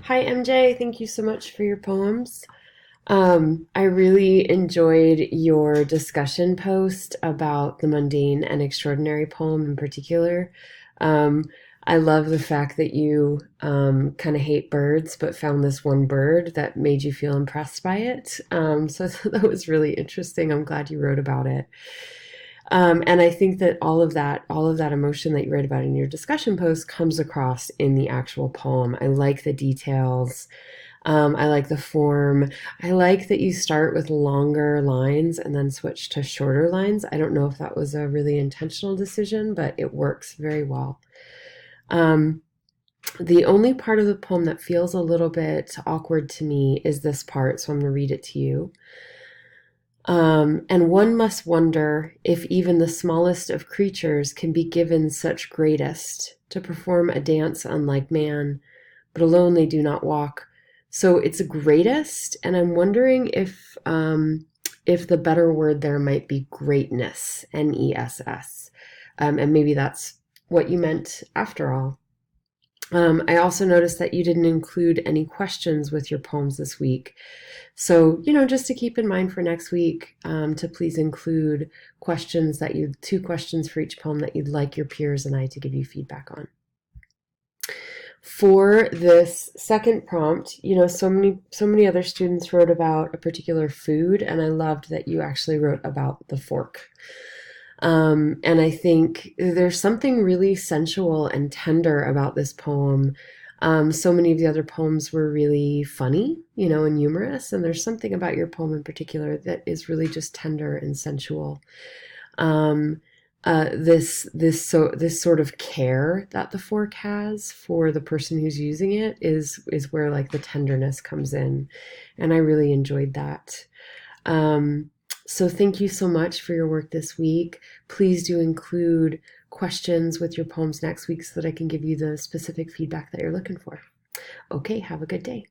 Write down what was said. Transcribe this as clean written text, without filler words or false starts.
Hi, MJ. Thank you so much for your poems. I really enjoyed your discussion post about the mundane and extraordinary poem in particular. Um, I love the fact that you kind of hate birds, but found this one bird that made you feel impressed by it. So that was really interesting. I'm glad you wrote about it. And I think that all of that emotion that you write about in your discussion post comes across in the actual poem. I like the details. I like the form. I like that you start with longer lines and then switch to shorter lines. I don't know if that was a really intentional decision, but it works very well. Um, the only part of the poem that feels a little bit awkward to me is this part, so I'm going to read it to you. And one must wonder if even the smallest of creatures can be given such greatest to perform a dance unlike man, but alone they do not walk. So it's greatest, and I'm wondering if the better word there might be greatness, Ness, and maybe that's what you meant after all. I also noticed that you didn't include any questions with your poems this week. So, just to keep in mind for next week, to please include two questions for each poem that you'd like your peers and I to give you feedback on. For this second prompt, so many other students wrote about a particular food, and I loved that you actually wrote about the fork. And I think there's something really sensual and tender about this poem. So many of the other poems were really funny, and humorous, and there's something about your poem in particular that is really just tender and sensual. Um, this sort of care that the fork has for the person who's using it is where like the tenderness comes in, and I really enjoyed that. Um, so thank you so much for your work this week. Please do include questions with your poems next week so that I can give you the specific feedback that you're looking for. Okay, have a good day.